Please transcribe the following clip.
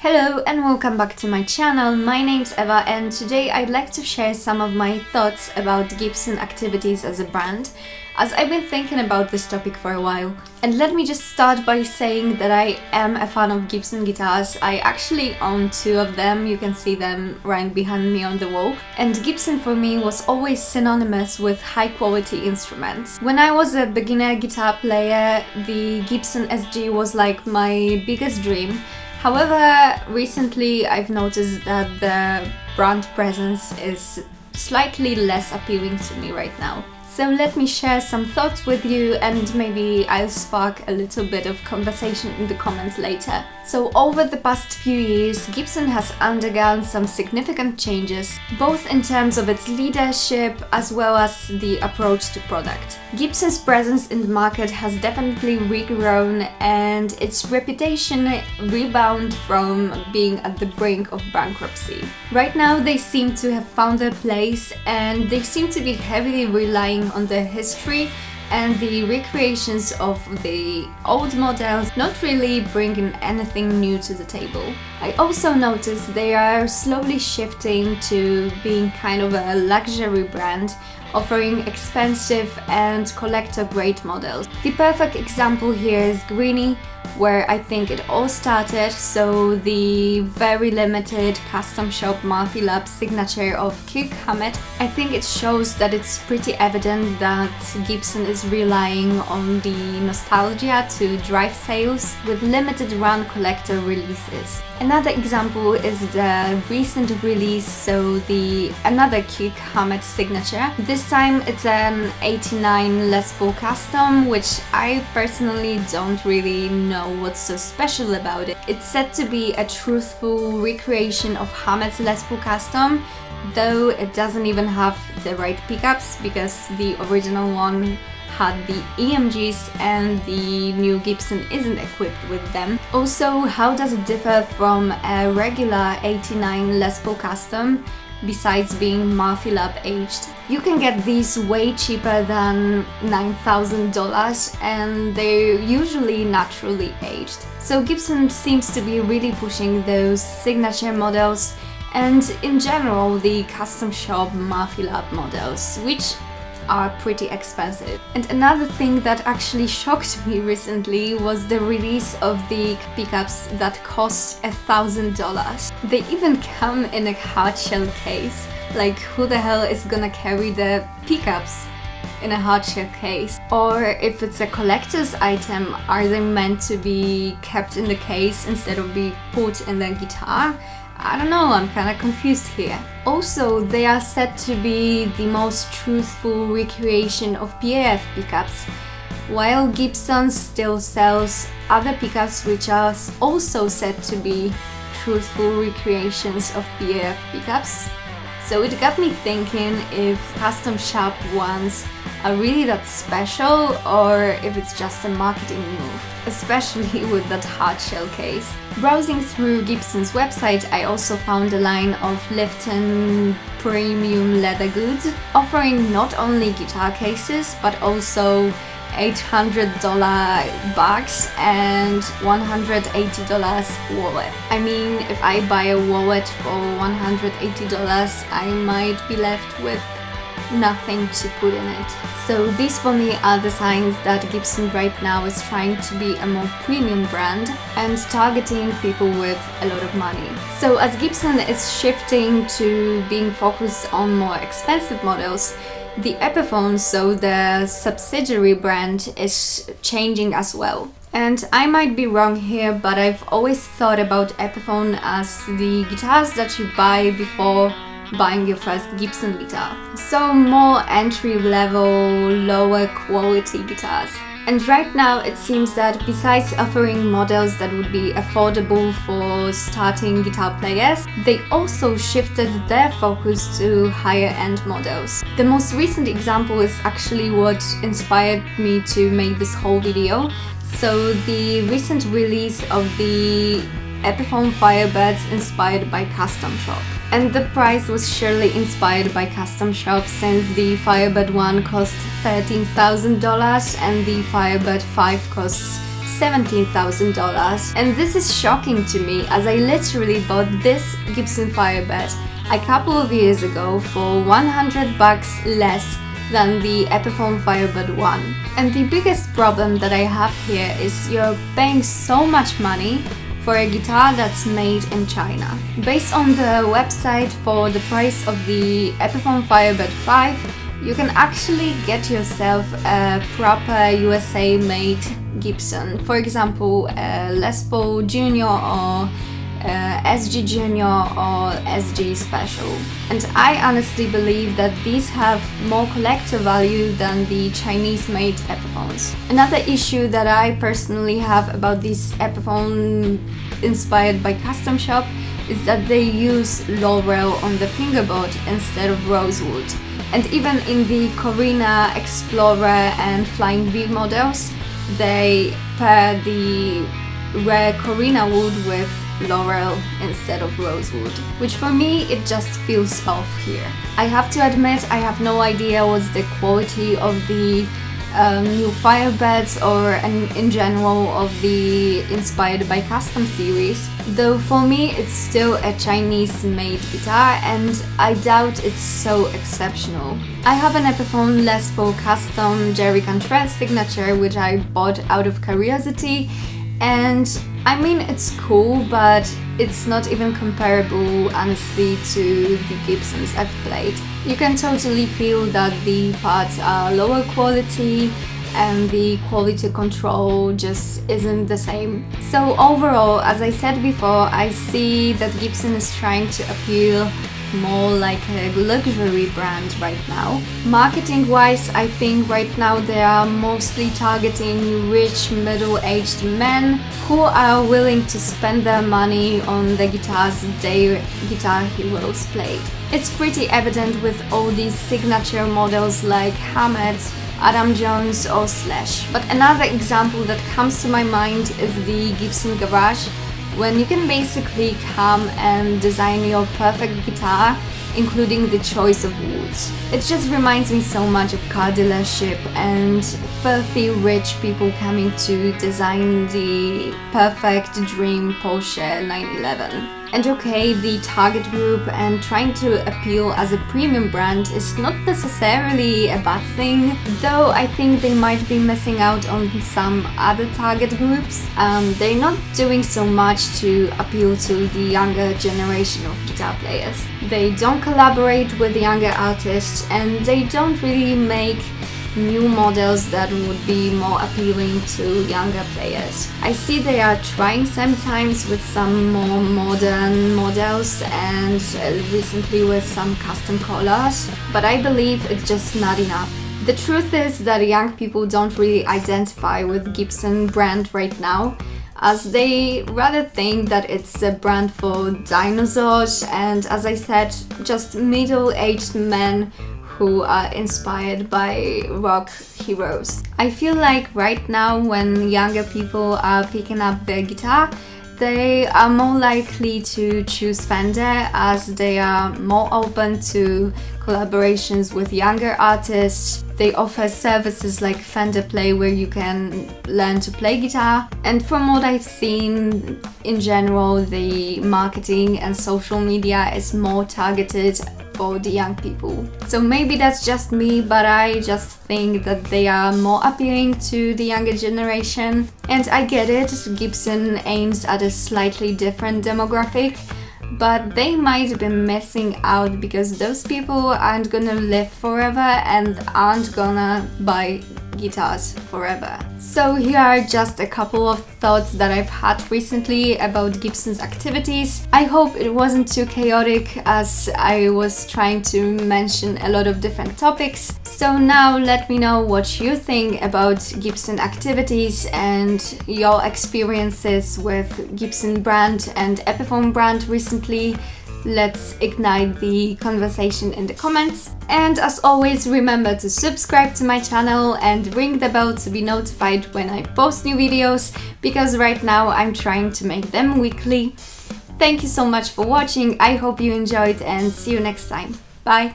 Hello and welcome back to my channel. My name's Eva and today I'd like to share some of my thoughts about Gibson activities as a brand, as I've been thinking about this topic for a while. And let me just start by saying that I am a fan of Gibson guitars. I actually own two of them, you can see them right behind me on the wall. And Gibson for me was always synonymous with high quality instruments. When I was a beginner guitar player, the Gibson SG was like my biggest dream. However, recently I've noticed that the brand presence is slightly less appealing to me right now. So let me share some thoughts with you and maybe I'll spark a little bit of conversation in the comments later. So over the past few years, Gibson has undergone some significant changes, both in terms of its leadership as well as the approach to product. Gibson's presence in the market has definitely regrown and its reputation rebounded from being at the brink of bankruptcy. Right now they seem to have found their place and they seem to be heavily relying on the history and the recreations of the old models, not really bringing anything new to the table. I also noticed they are slowly shifting to being kind of a luxury brand, offering expensive and collector-grade models. The perfect example here is Greeny, where I think it all started, so the very limited custom shop Murphy Lab signature of Kirk Hammett. I think it shows that it's pretty evident that Gibson is relying on the nostalgia to drive sales with limited run collector releases. Another example is the recent release, so another Kirk Hammett signature. This time it's an 89 Les Paul Custom, which I personally don't really know what's so special about it. It's said to be a truthful recreation of Hammett's Les Paul Custom, though it doesn't even have the right pickups because the original one had the EMGs and the new Gibson isn't equipped with them. Also, how does it differ from a regular 89 Les Paul Custom besides being Murphy Lab aged? You can get these way cheaper than $9,000 and they're usually naturally aged. So Gibson seems to be really pushing those signature models and in general the custom shop Murphy Lab models, which are pretty expensive. And another thing that actually shocked me recently was the release of the pickups that cost $1,000. They even come in a hard shell case. Like, who the hell is gonna carry the pickups in a hard shell case? Or if it's a collector's item, are they meant to be kept in the case instead of be put in the guitar? I don't know, I'm kinda confused here. Also, they are said to be the most truthful recreation of PAF pickups, while Gibson still sells other pickups which are also said to be truthful recreations of PAF pickups. So it got me thinking if custom shop ones are really that special or if it's just a marketing move, especially with that hard shell case. Browsing through Gibson's website, I also found a line of Lifton premium leather goods, offering not only guitar cases but also $800 bags and $180 wallet. I mean, if I buy a wallet for $180, I might be left with nothing to put in it. So these for me are the signs that Gibson right now is trying to be a more premium brand and targeting people with a lot of money. So as Gibson is shifting to being focused on more expensive models, the Epiphone, so the subsidiary brand, is changing as well. And I might be wrong here, but I've always thought about Epiphone as the guitars that you buy before buying your first Gibson guitar. So more entry-level, lower quality guitars. And right now it seems that besides offering models that would be affordable for starting guitar players, they also shifted their focus to higher end models. The most recent example is actually what inspired me to make this whole video. So the recent release of the Epiphone Firebirds inspired by Custom Shop. And the price was surely inspired by Custom Shop since the Firebird 1 costs $13,000 and the Firebird 5 costs $17,000. And this is shocking to me, as I literally bought this Gibson Firebird a couple of years ago for $100 less than the Epiphone Firebird 1. And the biggest problem that I have here is you're paying so much money for a guitar that's made in China. Based on the website, for the price of the Epiphone Firebird 5, you can actually get yourself a proper USA-made Gibson. For example, a Les Paul Junior or SG Junior or SG Special. And I honestly believe that these have more collector value than the Chinese-made Epiphones. Another issue that I personally have about these Epiphone inspired by Custom Shop is that they use laurel on the fingerboard instead of rosewood. And even in the Corina, Explorer and Flying V models, they pair the rare Corina wood with laurel instead of rosewood, which for me it just feels off here. I have to admit I have no idea what's the quality of the new Firebirds or in general of the Inspired by Custom series, though for me it's still a Chinese made guitar and I doubt it's so exceptional. I have an Epiphone Les Paul Custom Jerry Cantrell signature which I bought out of curiosity, and I mean it's cool, but it's not even comparable honestly to the Gibsons I've played. You can totally feel that the parts are lower quality and the quality control just isn't the same. So overall, as I said before, I see that Gibson is trying to appeal more like a luxury brand right now. Marketing wise, I think right now they are mostly targeting rich middle-aged men who are willing to spend their money on the guitars their guitar heroes played. It's pretty evident with all these signature models like Hammett, Adam Jones or Slash. But another example that comes to my mind is the Gibson Garage, when you can basically come and design your perfect guitar, including the choice of woods. It just reminds me so much of car dealership and filthy rich people coming to design the perfect dream Porsche 911. And okay, the target group and trying to appeal as a premium brand is not necessarily a bad thing, though I think they might be missing out on some other target groups. They're not doing so much to appeal to the younger generation of guitar players. They don't collaborate with younger artists and they don't really make new models that would be more appealing to younger players. I see they are trying sometimes with some more modern models and recently with some custom colors, but I believe it's just not enough. The truth is that young people don't really identify with Gibson brand right now, as they rather think that it's a brand for dinosaurs and, as I said, just middle-aged men who are inspired by rock heroes. I feel like right now when younger people are picking up their guitar, they are more likely to choose Fender as they are more open to collaborations with younger artists. They offer services like Fender Play where you can learn to play guitar. And from what I've seen in general, the marketing and social media is more targeted for the young people. So maybe that's just me, but I just think that they are more appealing to the younger generation. And I get it, Gibson aims at a slightly different demographic, but they might be missing out because those people aren't gonna live forever and aren't gonna buy guitars forever. So here are just a couple of thoughts that I've had recently about Gibson's activities. I hope it wasn't too chaotic as I was trying to mention a lot of different topics. So now let me know what you think about Gibson activities and your experiences with Gibson brand and Epiphone brand recently. Let's ignite the conversation in the comments. And as always, remember to subscribe to my channel and ring the bell to be notified when I post new videos, because right now I'm trying to make them weekly. Thank you so much for watching, I hope you enjoyed and see you next time. Bye!